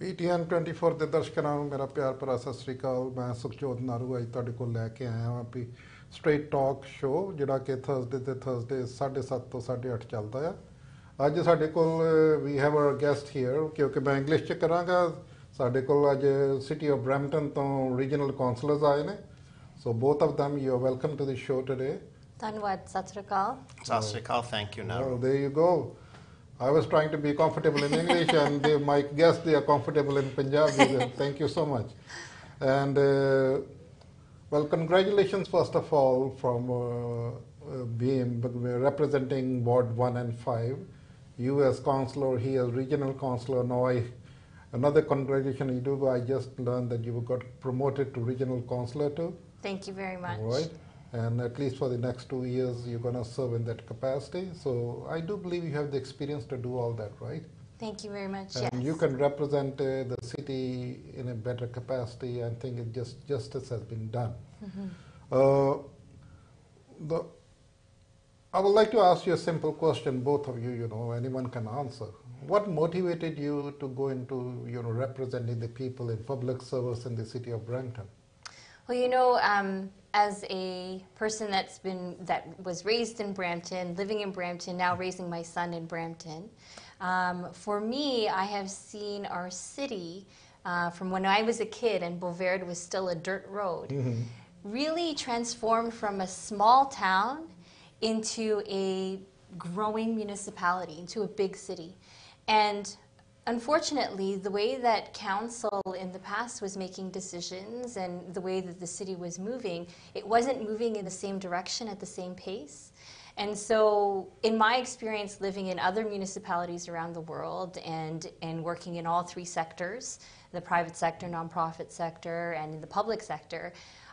PTN24 ਦੇ ਦਰਸ਼ਕਾਂ ਨੂੰ ਮੇਰਾ ਪਿਆਰ ਭਰਾ ਸਤਿ ਸ੍ਰੀ ਅਕਾਲ। ਮੈਂ ਸੁਖਜੋਤ ਨਾਰੂ ਅੱਜ ਤੁਹਾਡੇ ਕੋਲ ਲੈ ਕੇ ਆਇਆ ਹਾਂ ਵੀ ਸਟ੍ਰੇਟ ਟਾਕ ਸ਼ੋ ਜਿਹੜਾ ਕਿ ਥਰਸਡੇ 7:30 ਤੋਂ 8:30 ਚੱਲਦਾ ਆ। ਅੱਜ ਸਾਡੇ ਕੋਲ we have a guest here ਕਿਉਂਕਿ ਮੈਂ ਇੰਗਲਿਸ਼ 'ਚ ਕਰਾਂਗਾ। ਸਾਡੇ ਕੋਲ ਅੱਜ ਸਿਟੀ ਆਫ ਬਰੈਂਪਟਨ ਤੋਂ ਰੀਜਨਲ ਕਾਉਂਸਲਰਸ ਆਏ ਨੇ। So both of them you are welcome to the show today. ਧੰਨਵਾਦ। ਸਤਿ ਸ੍ਰੀ ਅਕਾਲ। ਸਤਿ ਸ੍ਰੀ ਅਕਾਲ, thank you Naru. Well, there you go. I was trying to be comfortable in English and my guests, they are comfortable in Punjabi. Thank you so much. And well, congratulations first of all from being representing Ward 1 and 5. You as councillor, he as regional councillor. Now another congratulations you do. I just learned that you got promoted to regional councillor too. Thank you very much. All right. And at least for the next 2 years, you're going to serve in that capacity. So I do believe you have the experience to do all that, right? Thank you very much. And yes. you can represent the city in a better capacity. I think justice has been done. I would like to ask you a simple question, both of you, anyone can answer. What motivated you to go into, representing the people in public service in the city of Brampton? Well, as a person that was raised in Brampton, living in Brampton, now raising my son in Brampton, for me, I have seen our city from when I was a kid and Bouverde was still a dirt road, really transformed from a small town into a growing municipality, into a big city. And unfortunately, the way that council in the past was making decisions and the way that the city was moving, it wasn't moving in the same direction at the same pace. And so in my experience living in other municipalities around the world and working in all three sectors, the private sector, nonprofit sector, and in the public sector,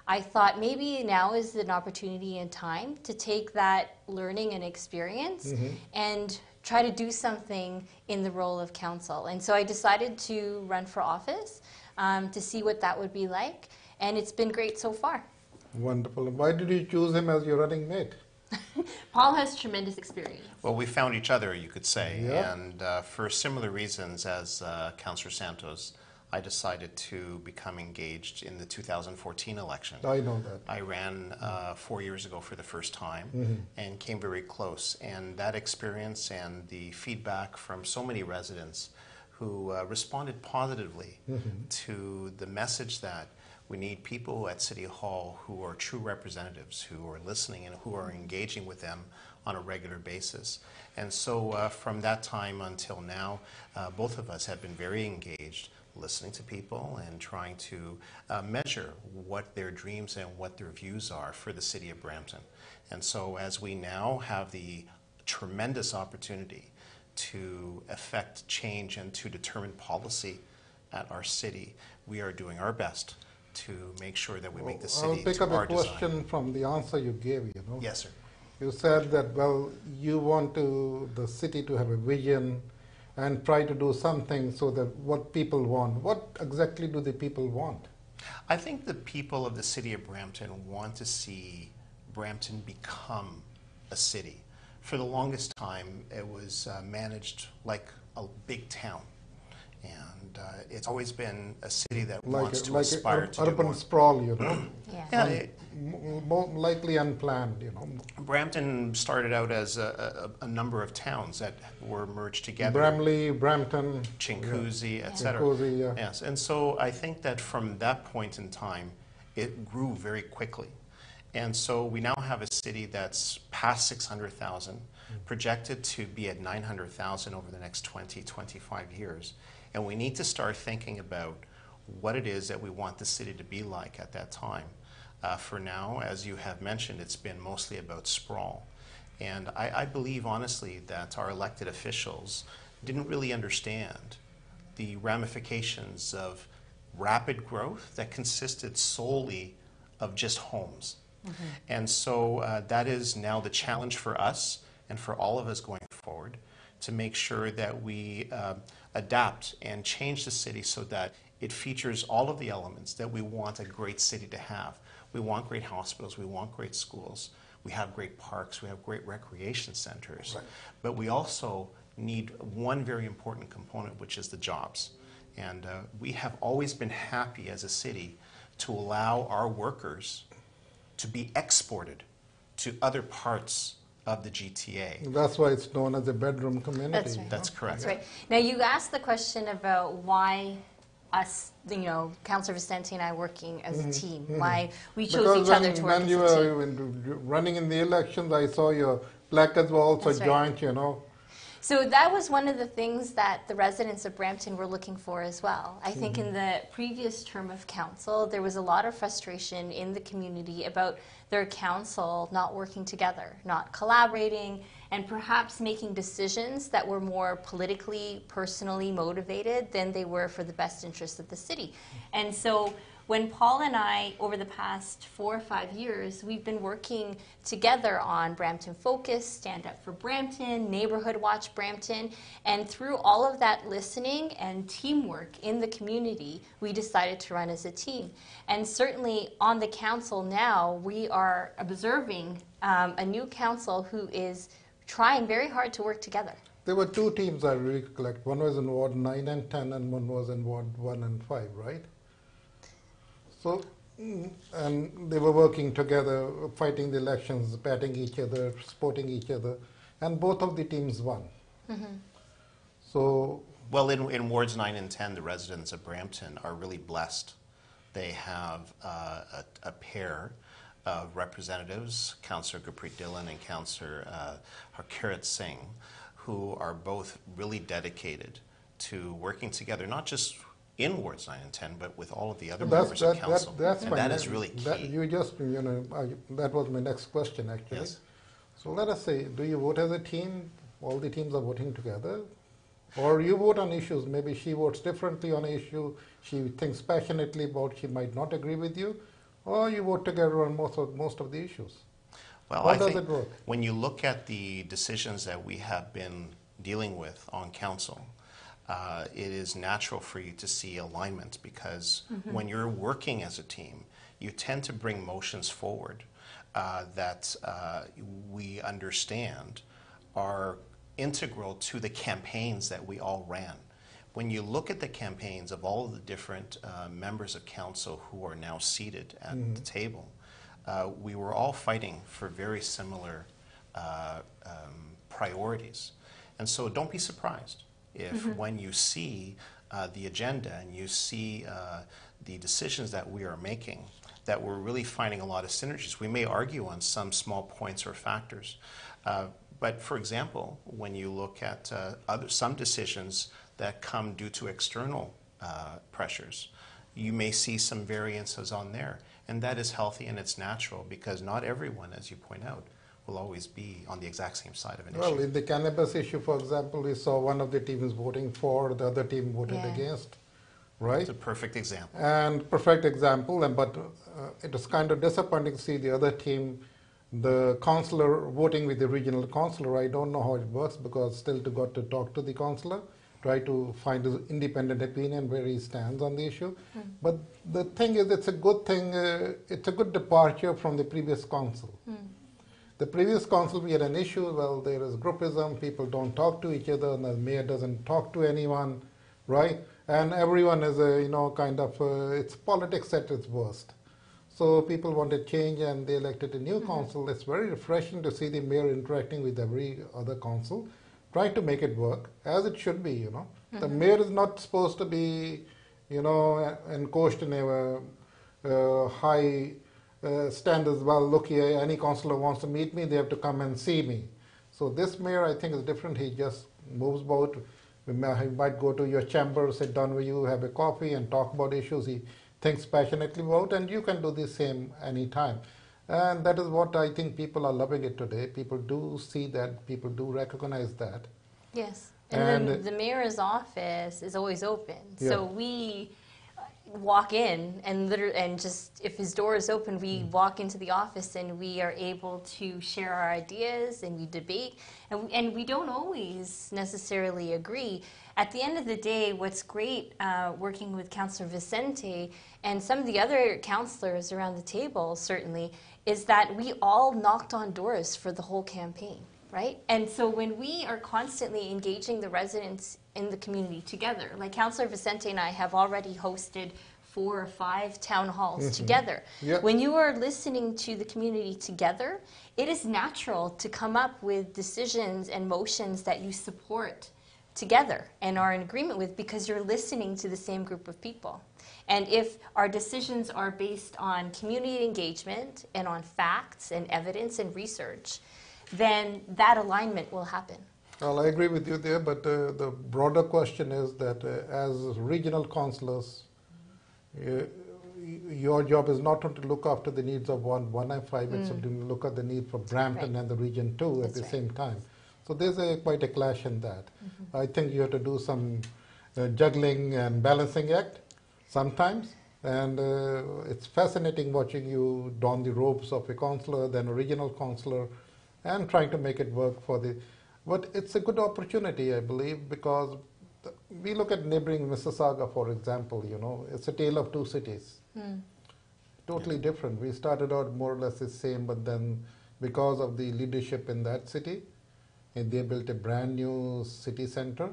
I thought maybe now is an opportunity and time to take that learning and experience and try to do something in the role of council. And so I decided to run for office to see what that would be like. And it's been great so far. Wonderful. Why did you choose him as your running mate? Paul has tremendous experience. Well, we found each other, you could say, Yeah. and for similar reasons as Councillor Santos, I decided to become engaged in the 2014 election. I know that. I ran 4 years ago for the first time and came very close. And that experience and the feedback from so many residents who responded positively to the message that we need people at City Hall who are true representatives, who are listening and who are engaging with them on a regular basis. And so from that time until now, both of us have been very engaged, listening to people and trying to measure what their dreams and what their views are for the city of Brampton. And so as we now have the tremendous opportunity to affect change and to determine policy at our city, we are doing our best to make sure that we make the city I'll pick to up our a question design. from the answer you gave, Yes, sir. You said that, well, you want the city to have a vision and try to do something so that what people want. What exactly do the people want? I think the people of the city of Brampton want to see Brampton become a city. For the longest time, it was managed like a big town. And it's always been a city that wants to aspire to do urban more. sprawl, Yeah. More likely unplanned, Brampton started out as a number of towns that were merged together. Bramley, Brampton, Chinguacousy, etc. Chinguacousy, yeah. Yes, and so I think that from that point in time, it grew very quickly. And so we now have a city that's past 600,000, projected to be at 900,000 over the next 20, 25 years. And we need to start thinking about what it is that we want the city to be like at that time. For now, as you have mentioned, it's been mostly about sprawl. And I believe, honestly, that our elected officials didn't really understand the ramifications of rapid growth that consisted solely of just homes. And so that is now the challenge for us and for all of us going forward, to make sure that we adapt and change the city so that it features all of the elements that we want a great city to have. We want great hospitals, we want great schools, we have great parks, we have great recreation centers, but we also need one very important component, which is the jobs. And we have always been happy as a city to allow our workers to be exported to other parts of the GTA. That's why it's known as a bedroom community. That's right. That's correct. That's right. Now, you asked the question about why us, Councillor Vicente and I working as a team, why we chose each other to work when as you a team. were running in the elections, I saw your placards were also That's right. joint, So that was one of the things that the residents of Brampton were looking for as well. I think in the previous term of council, there was a lot of frustration in the community about their council not working together, not collaborating, and perhaps making decisions that were more politically, personally motivated than they were for the best interests of the city. And so when Paul and I, over the past 4 or 5 years, we've been working together on Brampton Focus, Stand Up for Brampton, Neighborhood Watch Brampton, and through all of that listening and teamwork in the community, we decided to run as a team. And certainly on the council now, we are observing a new council who is trying very hard to work together. There were 2 teams I recollect. One was in Ward 9 and 10, and one was in Ward 1 and 5, right? So, and they were working together, fighting the elections, patting each other, supporting each other, and both of the teams won. So, Well, in Wards 9 and 10, the residents of Brampton are really blessed. They have a pair of representatives, Councillor Gurpreet Dillon and Councillor Harkirat Singh, who are both really dedicated to working together, not just in Wards 9 and 10, but with all of the other members of council. That's and fine. that is really key. That was my next question, actually. Yes. So let us say, do you vote as a team? All the teams are voting together? Or you vote on issues, maybe she votes differently on an issue, she thinks passionately about, she might not agree with you, or you vote together on most of the issues. Well, How I does think it work? when you look at the decisions that we have been dealing with on council, it is natural for you to see alignment because when you're working as a team, you tend to bring motions forward that we understand are integral to the campaigns that we all ran. When you look at the campaigns of all of the different members of council who are now seated at the table, we were all fighting for very similar priorities. And so don't be surprised if when you see the agenda and you see the decisions that we are making, that we're really finding a lot of synergies. We may argue on some small points or factors, but for example, when you look at some decisions that come due to external pressures, you may see some variances on there. And that is healthy and it's natural because not everyone, as you point out, will always be on the exact same side of an issue. Well, in the cannabis issue, for example, we saw one of the teams voting for, the other team voted against, right? It's a perfect example. And perfect example, but it was kind of disappointing to see the other team, the councillor voting with the regional councillor. I don't know how it works because still got to talk to the councillor, try to find his independent opinion where he stands on the issue. But the thing is, it's a good thing, it's a good departure from the previous council. The previous council, we had an issue, well, there is groupism, people don't talk to each other, and the mayor doesn't talk to anyone, right? And everyone is, it's politics at its worst. So people wanted change and they elected a new council. It's very refreshing to see the mayor interacting with every other council, trying to make it work, as it should be, The mayor is not supposed to be, encouraged in a high standards. Well, look here, any councillor wants to meet me, they have to come and see me. So this mayor, I think, is different. He just moves about. He might go to your chamber, sit down with you, have a coffee, and talk about issues he thinks passionately about, and you can do the same anytime. And that is what I think people are loving it today. People do see that, people do recognize that. Yes, and the mayor's office is always open. So we walk in and just if his door is open, we walk into the office and we are able to share our ideas and we debate, and we don't always necessarily agree. At the end of the day, what's great working with Councillor Vicente and some of the other councillors around the table certainly is that we all knocked on doors for the whole campaign, right? And so when we are constantly engaging the residents in the community together. Like Councillor Vicente and I have already hosted 4 or 5 town halls together. Yep. When you are listening to the community together, it is natural to come up with decisions and motions that you support together and are in agreement with because you're listening to the same group of people. And if our decisions are based on community engagement and on facts and evidence and research, then that alignment will happen. Well, I agree with you there, but the broader question is that as regional councillors, your job is not to look after the needs of one M5, it's to look at the need for Brampton and the region too at the same time. So there's quite a clash in that. I think you have to do some juggling and balancing act sometimes, and it's fascinating watching you don the robes of a councillor, then a regional councillor, and trying to make it work for the... But it's a good opportunity, I believe, because we look at neighboring Mississauga, for example, you know, it's a tale of two cities. Totally different. We started out more or less the same, but then because of the leadership in that city, and they built a brand new city center,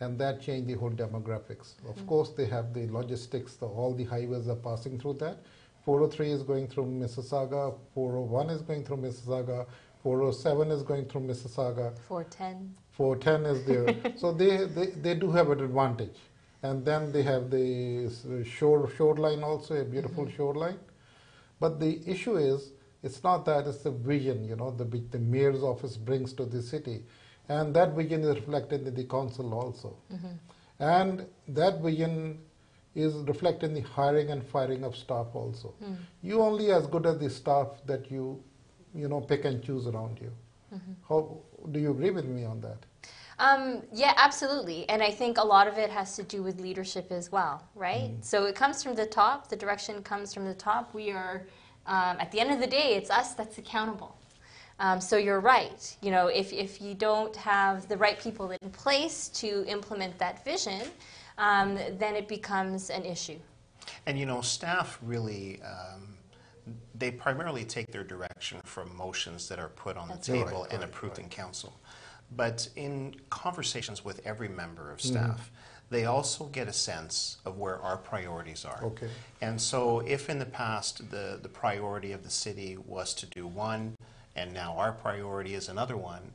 and that changed the whole demographics. Of course, they have the logistics, all the highways are passing through that. 403 is going through Mississauga, 401 is going through Mississauga, 407 is going through Mississauga. 410. 410 is there. So they do have an advantage. And then they have the shoreline also, a beautiful shoreline. But the issue is, it's not that, it's the vision, you know, the mayor's office brings to the city. And that vision is reflected in the council also. And that vision is reflected in the hiring and firing of staff also. You only as good as the staff that you pick and choose around you. How do you agree with me on that? Yeah, absolutely. And I think a lot of it has to do with leadership as well, right? So it comes from the top, the direction comes from the top. We are, at the end of the day, it's us that's accountable. So you're right. You know, if you don't have the right people in place to implement that vision, then it becomes an issue. And you know, staff really, they primarily take their direction from motions that are put on the table and approved in council. But in conversations with every member of staff, they also get a sense of where our priorities are. Okay. And so if in the past the priority of the city was to do one, and now our priority is another one,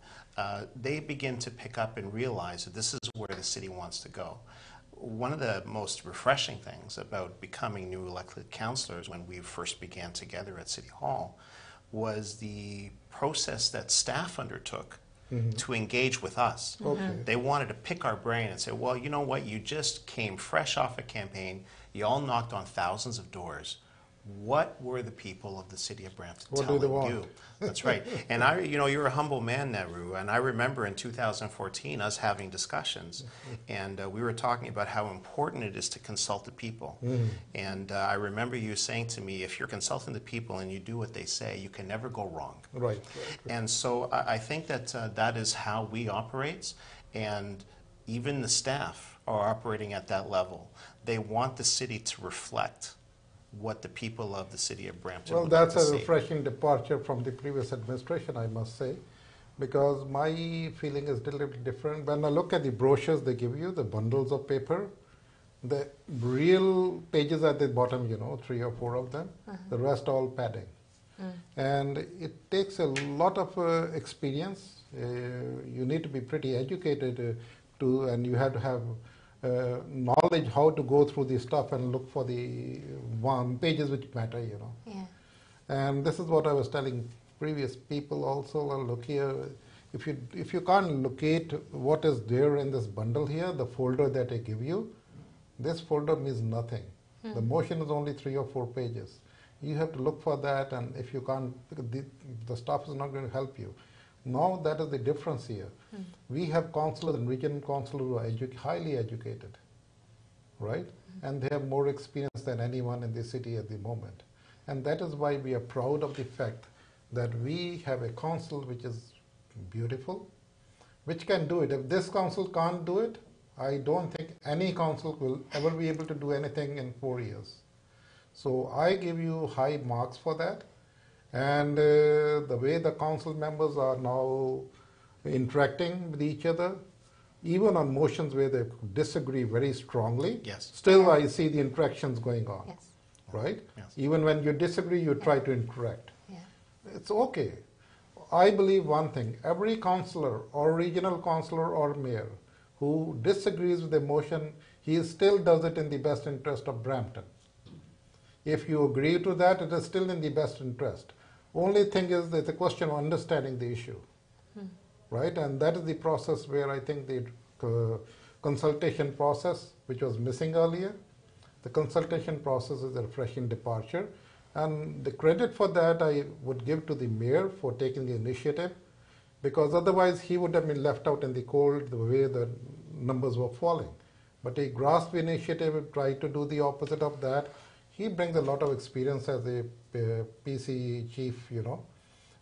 they begin to pick up and realize that this is where the city wants to go. One of the most refreshing things about becoming new elected councillors when we first began together at City Hall was the process that staff undertook to engage with us. They wanted to pick our brain and say, well, you know what, you just came fresh off a campaign, you all knocked on thousands of doors. What were the people of the city of Brampton telling you? That's right. And you're a humble man, Nehru, and I remember in 2014 us having discussions, and we were talking about how important it is to consult the people. And I remember you saying to me, if you're consulting the people and you do what they say, you can never go wrong. Right. And so I think that that is how we operate, and even the staff are operating at that level. They want the city to reflect what the people of the city of Brampton would like to see. Well, that's a refreshing departure from the previous administration, I must say, because my feeling is a little bit different. When I look at the brochures they give you, the bundles of paper, the real pages at the bottom, 3 or 4 of them, the rest all padding. And it takes a lot of experience. You need to be pretty educated and you have to have knowledge how to go through the stuff and look for the pages which matter, Yeah. And this is what I was telling previous people also. Well, look here, if you can't locate what is there in this bundle here, the folder that I give you, this folder means nothing. The motion is only 3 or 4 pages. You have to look for that, and if you can't, the staff is not going to help you. Now that is the difference here. We have councillors and regional councillors who are highly educated, right? And they have more experience than anyone in the city at the moment. And that is why we are proud of the fact that we have a council which is beautiful, which can do it. If this council can't do it, I don't think any council will ever be able to do anything in 4 years. So I give you high marks for that. And the way the council members are now interacting with each other, even on motions where they disagree very strongly, Yes. still I see the interactions going on, Yes. right? Yes. Even when you disagree, you try to interact. Yeah. It's okay. I believe one thing, every councillor or regional councillor or mayor who disagrees with the motion, he still does it in the best interest of Brampton. If you agree to that, it is still in the best interest. Only thing is that the question of understanding the issue, right? And that is the process where I think the consultation process, which was missing earlier, the consultation process is a refreshing departure. And the credit for that I would give to the mayor for taking the initiative, because otherwise he would have been left out in the cold the way the numbers were falling. But he grasped the initiative and tried to do the opposite of that. He brings a lot of experience as a PC chief, you know,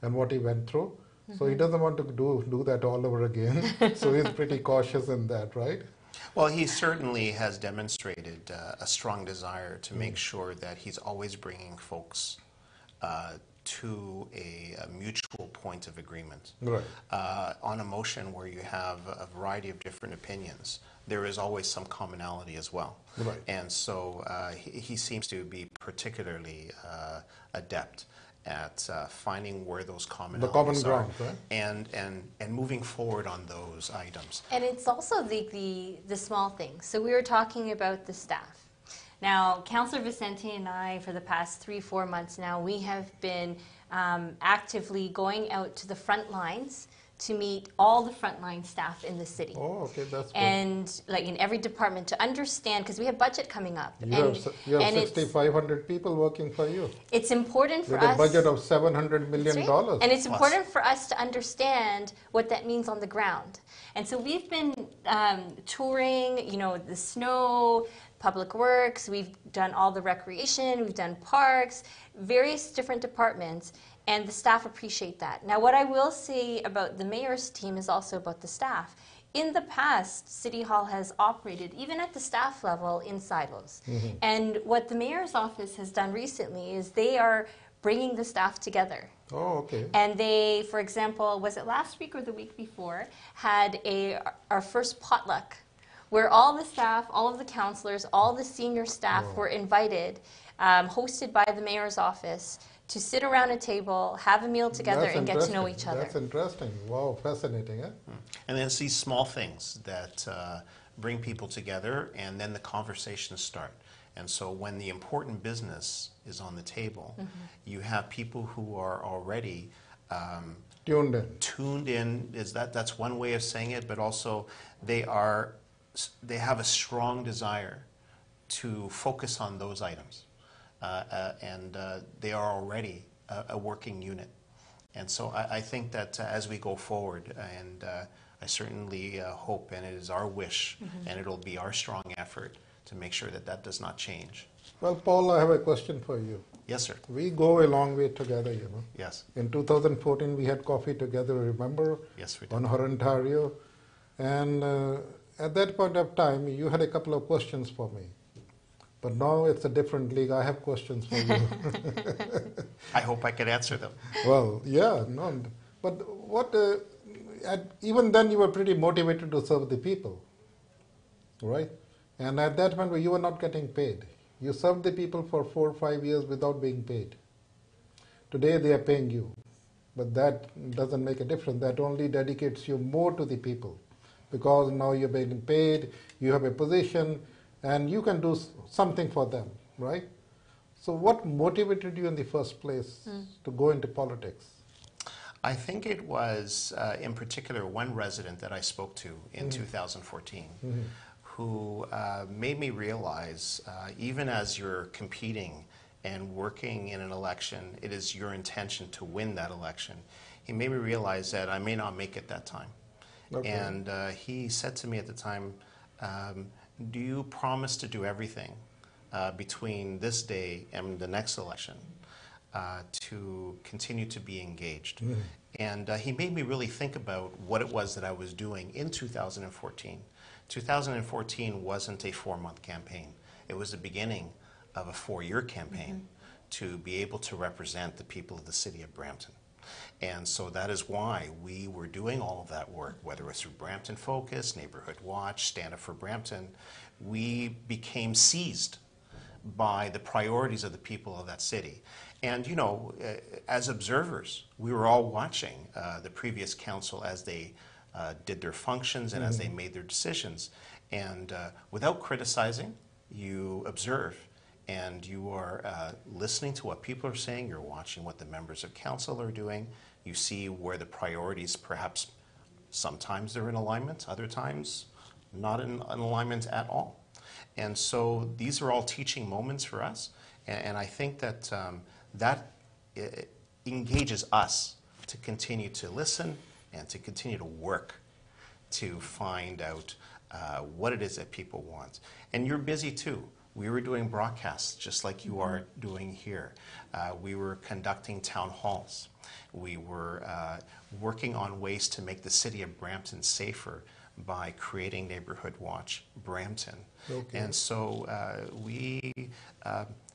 and what he went through. So he doesn't want to do that all over again. So he's pretty cautious in that, right? Well, he certainly has demonstrated a strong desire to make sure that he's always bringing folks to a mutual point of agreement. Right. On a motion where you have a variety of different opinions, there is always some commonality as well. Right. And so he seems to be particularly adept at finding where those commonalities The common are ground, right? and moving forward on those items. And it's also the small things. So we were talking about the staff. Now, Councillor Vicente and I, for the past 3-4 months now, we have been actively going out to the front lines to meet all the frontline staff in the city. Oh, okay, that's good. And like in every department to understand, because we have budget coming up. You have 6,500 people working for you. It's important for With us. a budget of $700 million. That's right. And it's Plus. important for us to understand what that means on the ground. And so we've been touring, you know, the snow, public works, we've done all the recreation, we've done parks, various different departments, and the staff appreciate that. Now, what I will say about the mayor's team is also about the staff. In the past, City Hall has operated, even at the staff level, in silos. And what the mayor's office has done recently is they are bringing the staff together. Oh, okay. And they, for example, was it last week or the week before, had our first potluck, where all the staff, all of the councillors, all the senior staff were invited, hosted by the mayor's office, to sit around a table, have a meal together, That's and get to know interesting. each other. That's interesting. Wow, fascinating, eh? And then it's these small things that bring people together, and then the conversations start. And so when the important business is on the table, you have people who are already Tuned in. tuned in. That's one way of saying it, but also they have a strong desire to focus on those items. And they are already a working unit. And so I think that as we go forward, and I certainly hope, and it is our wish, and it'll be our strong effort to make sure that that does not change. Well, Paul, I have a question for you. Yes, sir. We go a long way together, you know. Yes. In 2014, we had coffee together, remember? Yes, we did. On Ontario. And at that point of time, you had a couple of questions for me. But now it's a different league. I have questions for you. I hope I could answer them. Well, yeah, no. But what, even then you were pretty motivated to serve the people, right? And at that point, you were not getting paid. You served the people for 4 or 5 years without being paid. Today they are paying you. But that doesn't make a difference. That only dedicates you more to the people. Because now you're being paid, you have a position, and you can do something for them, right? So what motivated you in the first place to go into politics? I think it was, in particular, one resident that I spoke to in 2014 who made me realize, even as you're competing and working in an election, it is your intention to win that election. He made me realize that I may not make it that time. Okay. And he said to me at the time, do you promise to do everything between this day and the next election to continue to be engaged? And he made me really think about what it was that I was doing in 2014. 2014 wasn't a 4-month campaign. It was the beginning of a 4-year campaign to be able to represent the people of the city of Brampton. And so that is why we were doing all of that work, whether it was through Brampton Focus, Neighborhood Watch, Stand Up for Brampton. We became seized by the priorities of the people of that city. And, you know, as observers, we were all watching the previous council as they did their functions and as they made their decisions. And without criticizing, you observe and you are listening to what people are saying. You're watching what the members of council are doing. You see where the priorities, perhaps sometimes they're in alignment, other times not in alignment at all. And so these are all teaching moments for us. And I think that that engages us to continue to listen and to continue to work to find out what it is that people want. And you're busy too. We were doing broadcasts just like you are doing here. We were conducting town halls. We were working on ways to make the city of Brampton safer by creating Neighborhood Watch Brampton. Okay. And so we,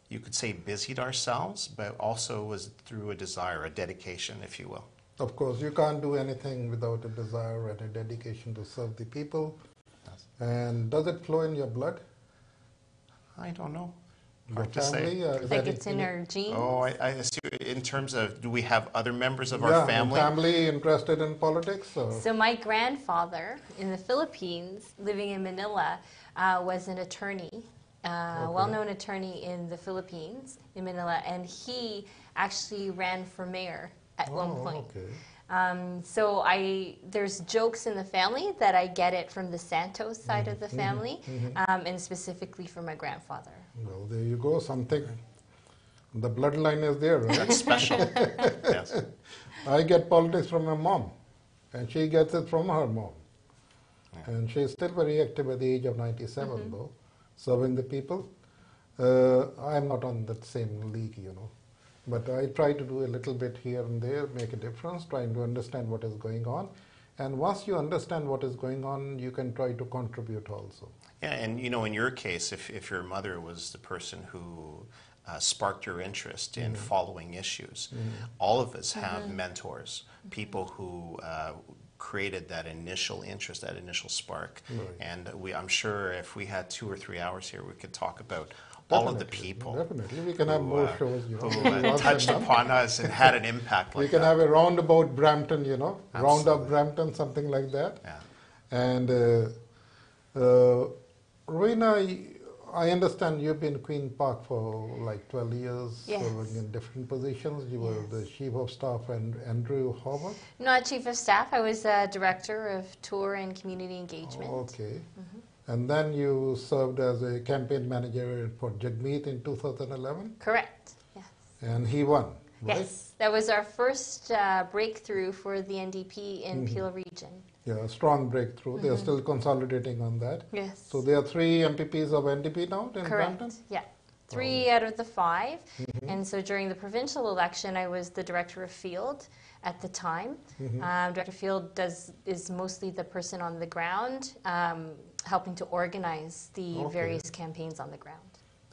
you could say, busied ourselves, but also was through a desire, a dedication, if you will. Of course, you can't do anything without a desire and a dedication to serve the people. Yes. And does it flow in your blood? I don't know. Your family? I think it's in our genes. Oh, I assume in terms of, do we have other members of our family? Family interested in politics? Or? So my grandfather in the Philippines, living in Manila, was an attorney, well-known attorney in the Philippines, in Manila, and he actually ran for mayor at one point. Okay. So there's jokes in the family that I get it from the Santos side of the family, and specifically from my grandfather. Well, there you go, something. The bloodline is there, right? That's special. Yes. I get politics from my mom, and she gets it from her mom. Yeah. And she's still very active at the age of 97, though, serving the people. I'm not on that same league, you know. But I try to do a little bit here and there, make a difference, trying to understand what is going on. And once you understand what is going on, you can try to contribute also. Yeah, and you know, in your case, if your mother was the person who sparked your interest in following issues, all of us have mentors, people who created that initial interest, that initial spark. Right. And I'm sure if we had 2 or 3 hours here, we could talk about all of the people. Definitely. We can have more shows, you know. Who touched upon us and had an impact like that. We can have a roundabout Brampton, you know. Absolutely. Roundup Brampton, something like that. Yeah. And Rowena, I understand you've been Queen Park for like 12 years, serving in different positions. You were the Chief of Staff and Andrew Howard? Not Chief of Staff. I was Director of Tour and Community Engagement. Okay. And then you served as a campaign manager for Jagmeet in 2011? Correct, yes. And he won, right? Yes, that was our first breakthrough for the NDP in Peel region. Yeah, a strong breakthrough. They're still consolidating on that. Yes. So there are 3 MPPs of NDP now in Correct. Brampton? Yeah. 3 out of the 5. And so during the provincial election, I was the Director of Field at the time. Director of Field is mostly the person on the ground, helping to organize the various campaigns on the ground.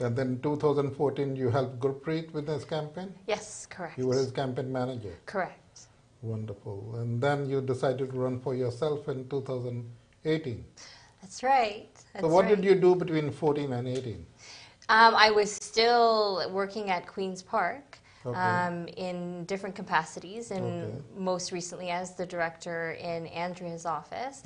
And then 2014, you helped Gurpreet with his campaign? Yes, correct. You were his campaign manager? Correct. Wonderful. And then you decided to run for yourself in 2018? That's right. So what did you do between 14 and 18? I was still working at Queen's Park. In different capacities, and most recently as the director in Andrea's office.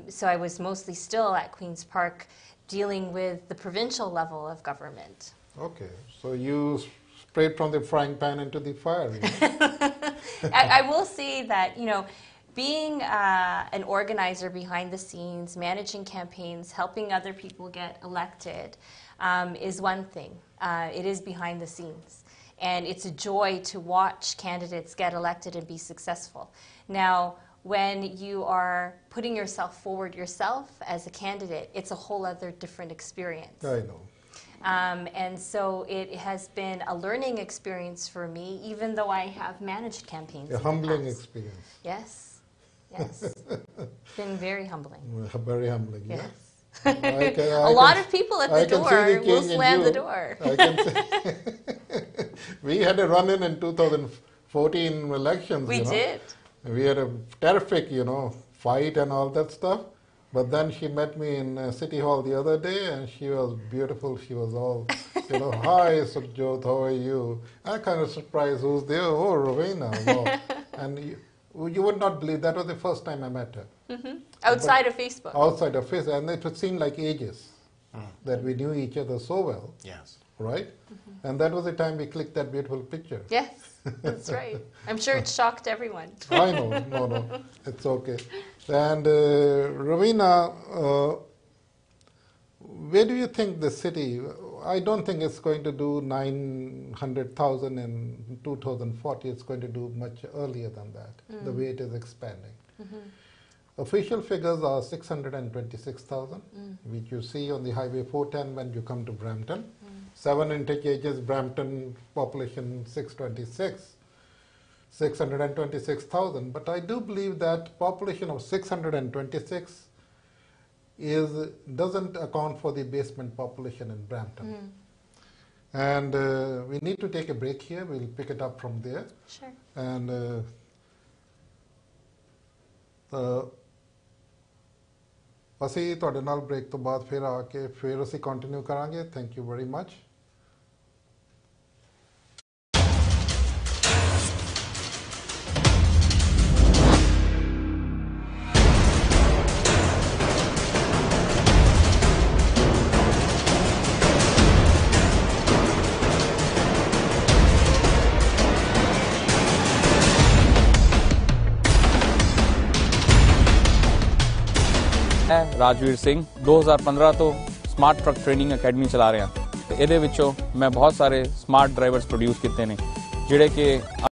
So I was mostly still at Queen's Park dealing with the provincial level of government. Okay, so you straight from the frying pan into the fire. You know? I will say that, you know, being an organizer behind the scenes, managing campaigns, helping other people get elected is one thing. It is behind the scenes. And it's a joy to watch candidates get elected and be successful. Now, when you are putting yourself forward yourself as a candidate, it's a whole other different experience. I know. And so it has been a learning experience for me, even though I have managed campaigns. A humbling experience. Yes, yes. It's been very humbling. Very humbling, yes. A lot of people at the door will slam the door. We had a run-in 2014 14 elections. We did. We had a terrific, fight and all that stuff. But then she met me in City Hall the other day, and she was beautiful. She was all, hi, Sukhjot, how are you? I kind of surprised, who's there? Oh, Raveena. Wow. And you would not believe, that was the first time I met her. Mm-hmm. Outside of Facebook. Outside of Facebook. And it would seem like ages that we knew each other so well. Yes. Right? Mm-hmm. And that was the time we clicked that beautiful picture. Yes, that's right. I'm sure it shocked everyone. I know. No. It's okay. And Raveena, where do you think the city, I don't think it's going to do 900,000 in 2040. It's going to do much earlier than that, the way it is expanding. Mm-hmm. Official figures are 626,000, which you see on the Highway 410 when you come to Brampton. 7 interchanges, Brampton population 626,000. But I do believe that population of 626 doesn't account for the basement population in Brampton. And we need to take a break here. We'll pick it up from there. Sure. And ਅਸੀਂ ਤੁਹਾਡੇ ਨਾਲ break ਤੋਂ ਬਾਅਦ ਫਿਰ ਆ ਕੇ ਫਿਰ ਅਸੀਂ continue ਕਰਾਂਗੇ ਥੈਂਕ ਯੂ ਵੈਰੀ ਮਚ मैं राजवीर सिंह 2015 तो स्मार्ट ट्रक ट्रेनिंग अकेडमी चला रहा। ਇਹਦੇ ਵਿੱਚੋਂ मैं बहुत सारे स्मार्ट ड्राइवर्स प्रोड्यूस किए हैं जिहड़े कि